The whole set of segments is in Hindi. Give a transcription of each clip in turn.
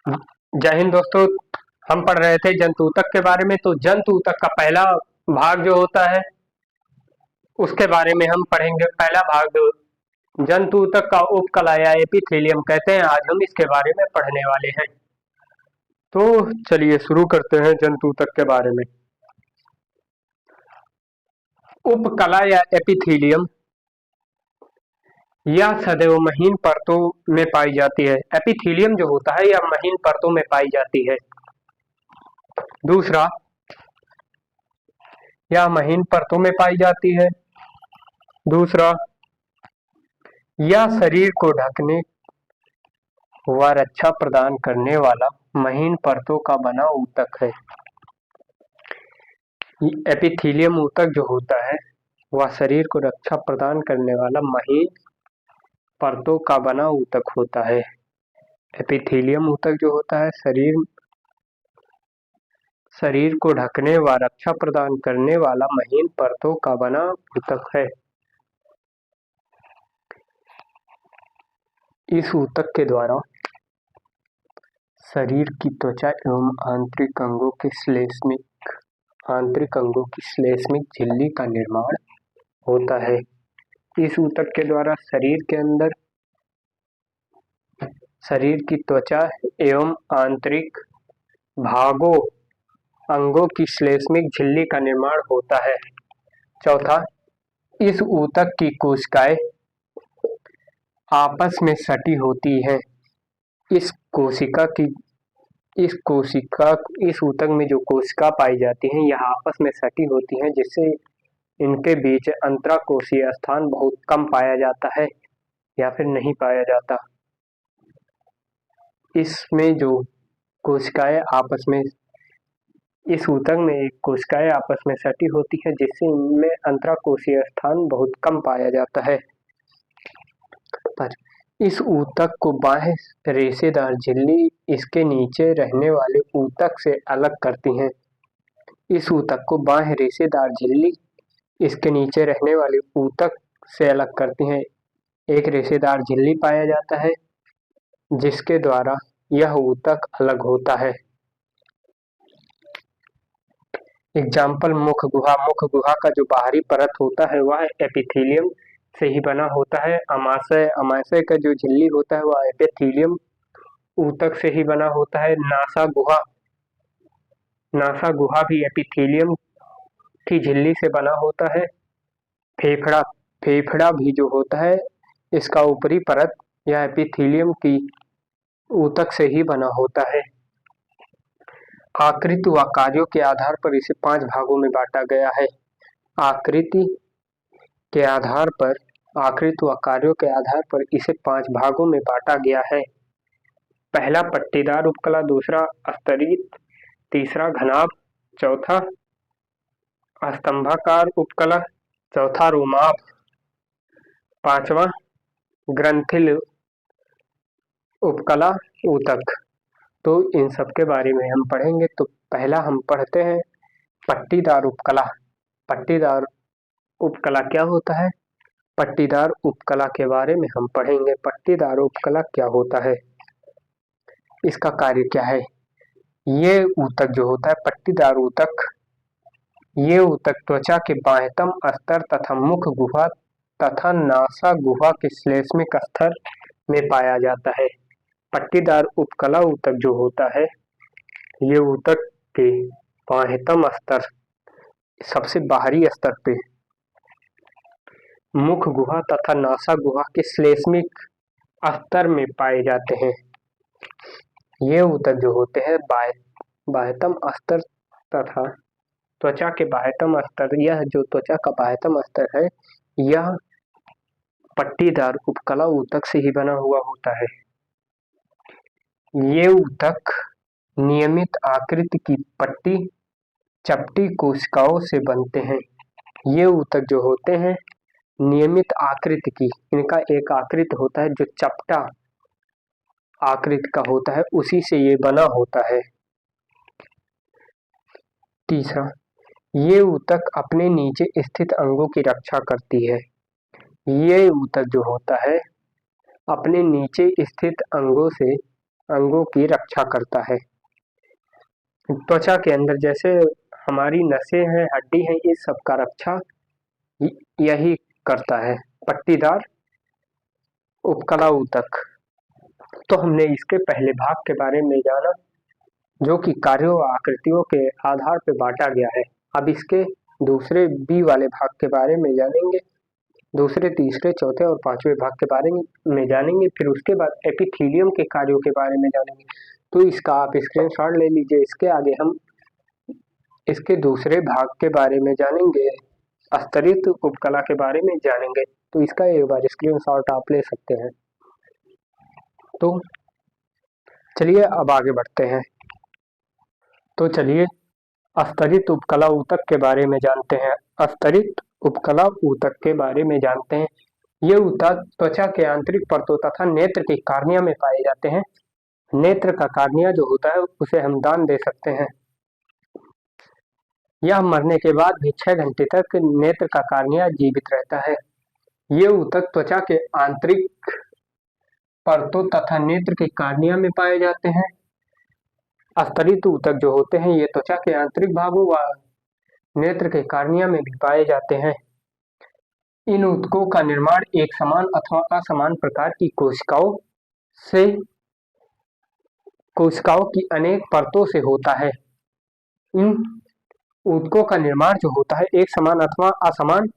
जय हिंद दोस्तों। हम पढ़ रहे थे जंतु ऊतक के बारे में। तो जंतु ऊतक का पहला भाग जो होता है उसके बारे में हम पढ़ेंगे। पहला भाग जंतु ऊतक का उपकला या एपिथेलियम कहते हैं। आज हम इसके बारे में पढ़ने वाले हैं। तो चलिए शुरू करते हैं जंतु ऊतक के बारे में। उपकला या एपिथेलियम यह सदैव महीन परतों में पाई जाती है। एपिथेलियम जो होता है यह महीन परतों में पाई जाती है। दूसरा, यह महीन परतों में पाई जाती है। दूसरा, यह शरीर को ढकने व रक्षा प्रदान करने वाला महीन परतों का बना ऊतक है। एपिथेलियम ऊतक जो होता है वह शरीर को रक्षा प्रदान करने वाला महीन परतों का बना ऊतक होता है। एपिथेलियम ऊतक जो होता है शरीर को ढकने व रक्षा प्रदान करने वाला महीन परतों का बना ऊतक है। इस ऊतक के द्वारा शरीर की त्वचा एवं आंतरिक अंगों की श्लेष्मिक झिल्ली का निर्माण होता है। इस ऊतक के द्वारा शरीर के अंदर शरीर की त्वचा एवं आंतरिक अंगों की श्लेष्मिक झिल्ली का निर्माण होता है। चौथा, इस ऊतक की कोशिकाएं आपस में सटी होती हैं। इस ऊतक में जो कोशिका पाई जाती हैं यह आपस में सटी होती हैं, जिससे इनके बीच अंतराकोशीय स्थान बहुत कम पाया जाता है या फिर नहीं पाया जाता। इसमें जो कोशिकाएं आपस में इस ऊतक में एक कोशिकाएं आपस में सटी होती है, जिससे इनमें अंतराकोशीय स्थान बहुत कम पाया जाता है। पर इस ऊतक को बाह्य रेशेदार झिल्ली इसके नीचे रहने वाले ऊतक से अलग करती है। इस ऊतक को बाह्य रेशेदार झिल्ली इसके नीचे रहने वाले ऊतक से अलग करती है। एक रेशेदार झिल्ली पाया जाता है जिसके द्वारा यह ऊतक अलग होता है। एग्जाम्पल, मुख गुहा का जो बाहरी परत होता है वह एपिथेलियम से ही बना होता है। अमाशय का जो झिल्ली होता है वह एपिथेलियम ऊतक से ही बना होता है। नासा गुहा भी एपिथेलियम की झिल्ली से बना होता है। फेफड़ा भी जो होता है इसका ऊपरी परत यह एपिथेलियम की ऊतक से ही बना होता है। आकृति व कार्यों के आधार पर इसे 5 भागों में बांटा गया है। आकृति व कार्यों के आधार पर इसे 5 भागों में बांटा गया है। पहला पट्टीदार उपकला, दूसरा स्तरित, तीसरा घनाभ, चौथा स्तंभाकार उपकला, चौथा रोमाभ, पांचवा ग्रंथिल उपकला ऊतक। तो इन सब के बारे में हम पढ़ेंगे। तो पहला हम पढ़ते हैं पट्टीदार उपकला। पट्टीदार उपकला क्या होता है? पट्टीदार उपकला के बारे में हम पढ़ेंगे। पट्टीदार उपकला क्या होता है, इसका कार्य क्या है। ये ऊतक जो होता है पट्टीदार ऊतक, ये ऊतक त्वचा के बाह्यतम स्तर तथा मुख गुहा तथा नासा गुहा के श्लेष्मिक स्तर में पाया जाता है। पट्टीदार उपकला ऊतक जो होता है ये ऊतक के बाह्यतम स्तर, सबसे बाहरी स्तर पे मुख गुहा तथा नासा गुहा के श्लेष्मिक स्तर में पाए जाते हैं। ये ऊतक जो होते हैं बाह्यतम स्तर तथा त्वचा के बाह्यतम स्तर, यह जो त्वचा का बाह्यतम स्तर है यह पट्टीदार उपकला ऊतक से ही बना हुआ होता है। ये ऊतक नियमित आकृति की चपटी कोशिकाओं से बनते हैं। ये ऊतक जो होते हैं नियमित आकृति की, इनका एक आकृति होता है जो चपटा आकृति का होता है, उसी से ये बना होता है। तीसरा, ये ऊतक अपने नीचे स्थित अंगों की रक्षा करती है। ये ऊतक जो होता है अपने नीचे स्थित अंगों से अंगों की रक्षा करता है। त्वचा के अंदर जैसे हमारी नसें हैं, हड्डी है, ये सब का रक्षा यही करता है पट्टीदार उपकला ऊतक। तो हमने इसके पहले भाग के बारे में जाना जो कि कार्यों व आकृतियों के आधार पर बांटा गया है। अब इसके दूसरे बी वाले भाग के बारे में जानेंगे, दूसरे, तीसरे, चौथे और पांचवें भाग के बारे में जानेंगे। फिर उसके बाद एपिथेलियम के कार्यों के बारे में जानेंगे। तो इसका आप स्क्रीनशॉट ले लीजिए। इसके आगे हम इसके दूसरे भाग के बारे में जानेंगे, स्तरित उपकला के बारे में जानेंगे। तो इसका एक बार स्क्रीनशॉट आप ले सकते हैं। तो चलिए अब आगे बढ़ते हैं। तो चलिए स्तरित उपकला ऊतक के बारे में जानते हैं। स्तरित उपकला ऊतक के बारे में जानते हैं। ये ऊतक त्वचा के आंतरिक परतों तथा नेत्र की कार्निया में पाए जाते हैं। नेत्र का कार्निया जो होता है उसे हम दान दे सकते हैं। यह मरने के बाद भी 6 घंटे तक नेत्र का कार्निया जीवित रहता है। ये ऊतक त्वचा के आंतरिक परतों तथा नेत्र के कार्निया में पाए जाते हैं। स्तरित ऊतक जो होते हैं ये त्वचा के आंतरिक भागों व नेत्र के कार्निया में भी पाए जाते हैं। इन ऊतकों का निर्माण एक समान अथवा असमान प्रकार की कोशिकाओं की अनेक परतों से होता है। इन ऊतकों का निर्माण जो होता है एक समान अथवा असमान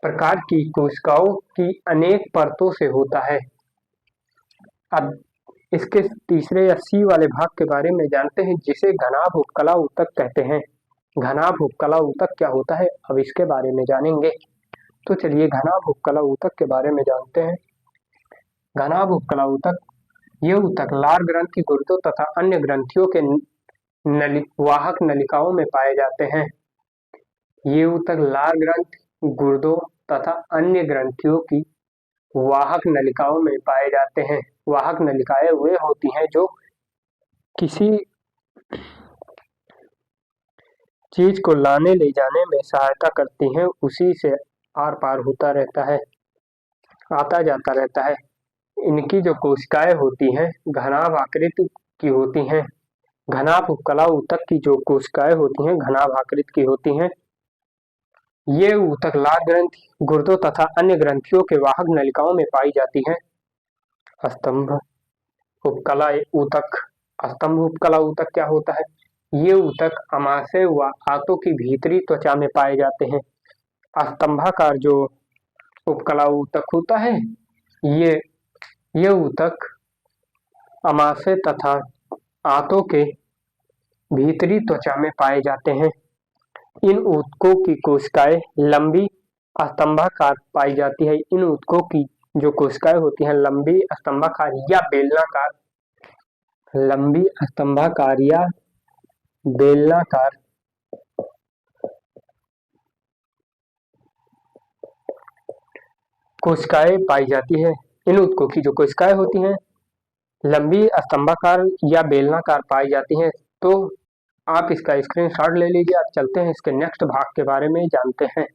प्रकार की कोशिकाओं की अनेक परतों से होता है। अब इसके तीसरे या सी वाले भाग के बारे में जानते हैं जिसे घनाभ उपकला ऊतक कहते हैं। घनाभ उपकला ऊतक क्या होता है अब इसके बारे में जानेंगे। तो चलिए घनाभ उपकला ऊतक के बारे में जानते हैं। घनाभ उपकला ऊतक ये ऊतक लार ग्रंथि, गुर्दों तथा अन्य ग्रंथियों के वाहक नलिकाओं में पाए जाते हैं। ये ऊतक लार ग्रंथि, गुर्दों तथा अन्य ग्रंथियों की वाहक नलिकाओं में पाए जाते हैं। वाहक नलिकाएं वे होती हैं जो किसी चीज को लाने ले जाने में सहायता करती हैं, उसी से आर पार होता रहता है, आता जाता रहता है। इनकी जो कोशिकाएं होती हैं घनाभ आकृति की होती हैं। घनाभ उपकला ऊतक की जो कोशिकाएं होती हैं घनाभ आकृति की होती हैं। ये ऊतक लार ग्रंथि, गुर्दों तथा अन्य ग्रंथियों के वाहक नलिकाओं में पाई जाती हैं। स्तंभ उपकला ऊतक। स्तंभ उपकला ऊतक क्या होता है? ये ऊतक अमाशय व आंतों की भीतरी त्वचा में पाए जाते हैं। स्तंभाकार जो उपकला ऊतक होता है ये ऊतक अमाशय तथा आंतों के भीतरी त्वचा में पाए जाते हैं। इन ऊतकों की कोशिकाएं लंबी स्तंभाकार पाई जाती है। इन ऊतकों की जो कोशिकाएं होती हैं लंबी स्तंभाकार या बेलनाकार, लंबी स्तंभाकार या बेलनाकार कोशिकाएं पाई जाती है। इन ऊतकों की जो कोशिकाएं होती हैं लंबी स्तंभाकार या बेलनाकार पाई जाती हैं। तो आप इसका स्क्रीनशॉट ले लीजिए। आप चलते हैं इसके नेक्स्ट भाग के बारे में जानते हैं।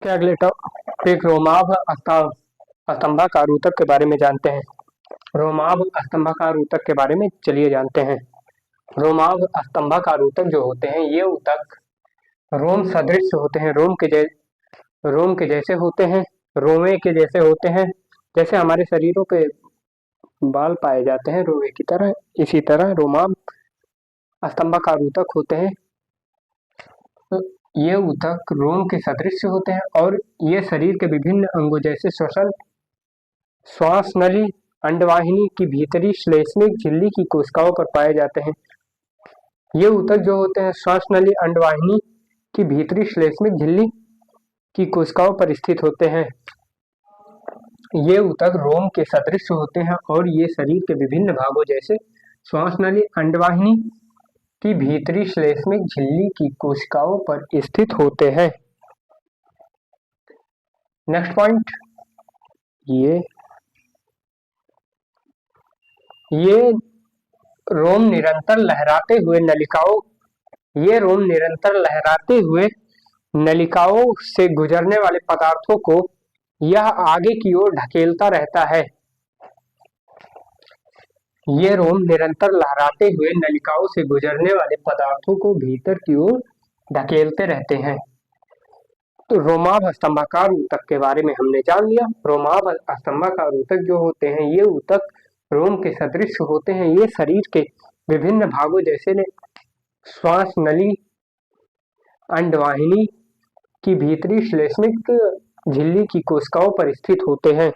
अगले टॉपिक रोमाभ स्तंभाकार ऊतक के बारे में जानते हैं। रोमाभ स्तंभाकार ऊतक के बारे में चलिए जानते हैं। रोमाभ स्तंभाकार ऊतक जो होते हैं ये ऊतक रोम सदृश होते हैं। रोम के जैसे होते हैं, रोमे के जैसे होते हैं। जैसे हमारे शरीरों पे बाल पाए जाते हैं रोमे की तरह, इसी तरह रोमाभ स्तंभाकार ऊतक होते हैं। तो ये ऊतक रोम के सदृश होते हैं और ये शरीर के विभिन्न अंगों जैसे श्वसन, श्वास नली, अंडवाहिनी की भीतरी श्लेष्मिक झिल्ली की कोशिकाओं पर पाए जाते हैं। ये ऊतक जो होते हैं श्वास नली, अंडवाहिनी की भीतरी श्लेष्मिक झिल्ली की कोशिकाओं पर स्थित होते हैं। ये ऊतक रोम के सदृश होते हैं और ये शरीर के विभिन्न भागों जैसे श्वास नली, अंडवाहिनी की भीतरी श्लेष्मिक झिल्ली की कोशिकाओं पर स्थित होते हैं। नेक्स्ट पॉइंट, ये रोम निरंतर लहराते हुए नलिकाओं से गुजरने वाले पदार्थों को यह आगे की ओर ढकेलता रहता है। ये रोम निरंतर लहराते हुए नलिकाओं से गुजरने वाले पदार्थों को भीतर की ओर धकेलते रहते हैं। तो रोमाभ स्तंभाकार ऊतक के बारे में हमने जान लिया। रोमाभ स्तंभाकार ऊतक जो होते हैं ये ऊतक रोम के सदृश होते हैं। ये शरीर के विभिन्न भागों जैसे श्वास नली, अंडवाहिनी की भीतरी श्लेष्मिक झिल्ली की कोशिकाओं पर स्थित होते हैं।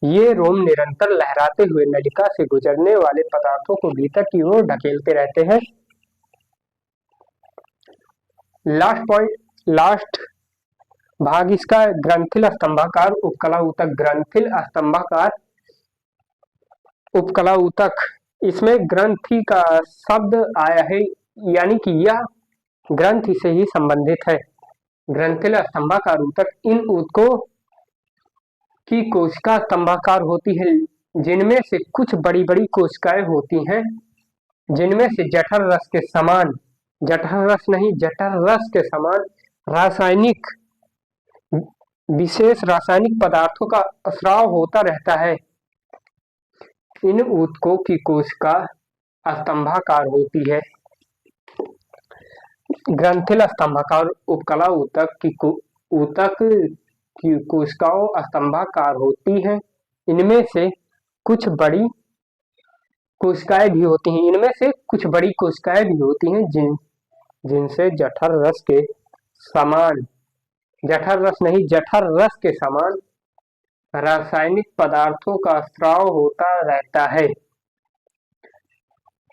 ये रोम निरंतर लहराते हुए नलिका से गुजरने वाले पदार्थों को भीतर की ओर ढकेलते रहते हैं। लास्ट भाग इसका ग्रंथिल स्तंभाकार उपकला ऊतक। ग्रंथिल स्तंभाकार उपकला ऊतक, इसमें ग्रंथि का शब्द आया है, यानी कि यह ग्रंथि से ही संबंधित है। ग्रंथिल स्तंभाकार ऊतक इन ऊतकों की कोशिका स्तंभाकार होती है, जिनमें से कुछ बड़ी बड़ी कोशिकाएं होती हैं, जिनमें से जठर रस के समान, जठर रस नहीं, जठर रस के समान रासायनिक विशेष रासायनिक पदार्थों का स्राव होता रहता है। इन ऊतकों की कोशिका स्तंभाकार होती है। ग्रंथिल स्तंभाकार उपकला ऊतक की कोशिकाओं स्तंभाकार होती हैं। इनमें से कुछ बड़ी कोशिकाएं भी होती हैं। इनमें से कुछ बड़ी कोशिकाएं भी होती हैं जिनसे जठर रस के समान, जठर रस नहीं, जठर रस के समान रासायनिक पदार्थों का स्राव होता रहता है।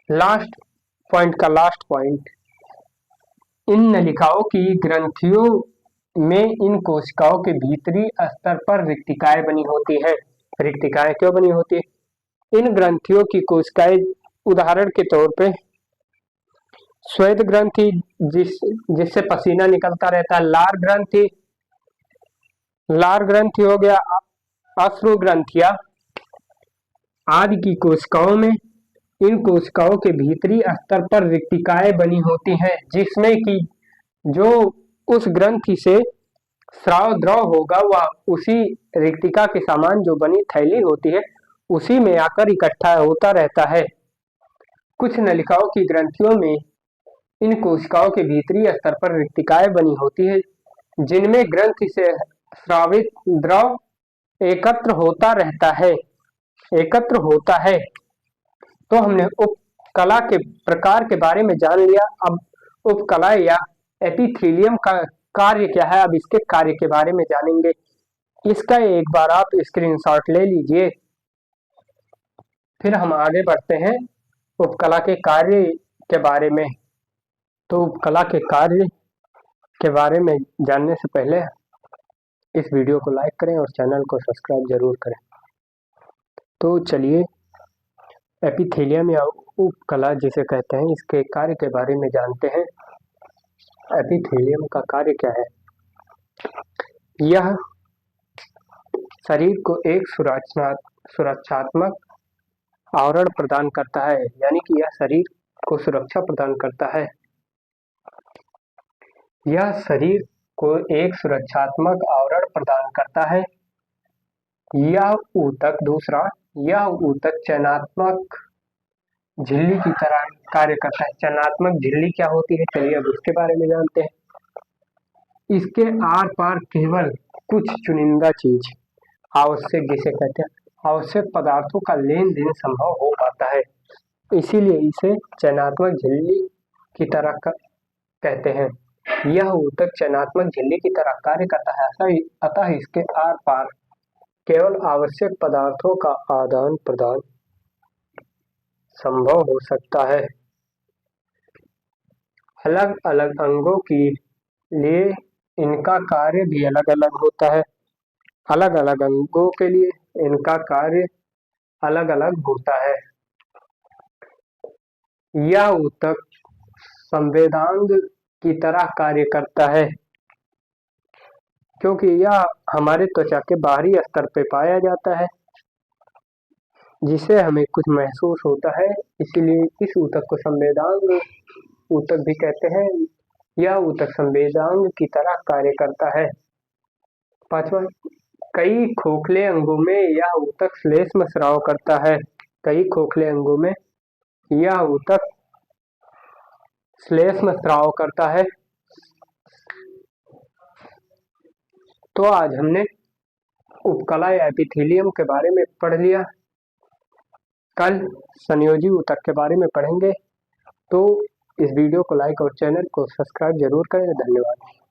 लास्ट पॉइंट, इन नलिकाओं की ग्रंथियों में इन कोशिकाओं के भीतरी स्तर पर रिक्तिकाएं बनी होती हैं। रिक्तिकाएं क्यों बनी होती है? इन ग्रंथियों की कोशिकाएं, उदाहरण के तौर पे श्वेत ग्रंथि जिससे पसीना निकलता रहता है, लार ग्रंथि हो गया, अश्रु ग्रंथियां आदि की कोशिकाओं में, इन कोशिकाओं के भीतरी स्तर पर रिक्तिकाएं बनी होती हैं, जिसमें कि जो उस ग्रंथि से स्राव द्रव होगा वह उसी रिक्तिका के समान जो बनी थैली होती है उसी में आकर इकट्ठा होता रहता है। कुछ नलिकाओं की ग्रंथियों में इन कोशिकाओं के भीतरी स्तर पर रिक्तिकाएं बनी होती है, जिनमें ग्रंथि से स्रावित द्रव एकत्र होता है। तो हमने उपकला के प्रकार के बारे में जान लिया। अब उपकला या एपिथेलियम का कार्य क्या है, अब इसके कार्य के बारे में जानेंगे। इसका एक बार आप स्क्रीनशॉट ले लीजिए, फिर हम आगे बढ़ते हैं उपकला के कार्य के बारे में। तो उपकला के कार्य के बारे में जानने से पहले इस वीडियो को लाइक करें और चैनल को सब्सक्राइब जरूर करें। तो चलिए एपिथेलियम या उपकला जिसे कहते हैं इसके कार्य के बारे में जानते हैं। एपिथेलियम का कार्य क्या है? यह शरीर को एक सुरक्षात्मक आवरण प्रदान करता है, यानी कि यह शरीर को सुरक्षा प्रदान करता है। यह शरीर को एक सुरक्षात्मक आवरण प्रदान करता है। यह ऊतक चयनात्मक झिल्ली की तरह कार्य करता है। चयनात्मक झिल्ली क्या होती है, चलिए अब उसके बारे में जानते हैं। इसके आर पार केवल कुछ चुनिंदा चीज आवश्यक, जिसे कहते हैं आवश्यक पदार्थों का लेन देन संभव हो पाता है, इसीलिए इसे चयनात्मक झिल्ली की तरह कहते हैं। यह ऊतक चयनात्मक झिल्ली की तरह कार्य करता है, अतः इसके आर पार केवल आवश्यक पदार्थों का आदान प्रदान संभव हो सकता है। अलग अलग अंगों के लिए इनका कार्य भी अलग अलग होता है। अलग अलग अंगों के लिए इनका कार्य अलग अलग होता है। यह ऊतक संवेदांग की तरह कार्य करता है, क्योंकि यह हमारे त्वचा के बाहरी स्तर पर पाया जाता है, जिसे हमें कुछ महसूस होता है, इसीलिए इस ऊतक को संवेदांग ऊतक भी कहते हैं। यह ऊतक संवेदांग की तरह कार्य करता है। पांचवा, कई खोखले अंगों में यह ऊतक श्लेष्म स्राव करता है। कई खोखले अंगों में यह ऊतक श्लेष्म स्राव करता है। तो आज हमने उपकला या एपिथेलियम के बारे में पढ़ लिया। कल संयोजी ऊतक के बारे में पढ़ेंगे। तो इस वीडियो को लाइक और चैनल को सब्सक्राइब जरूर करें। धन्यवाद।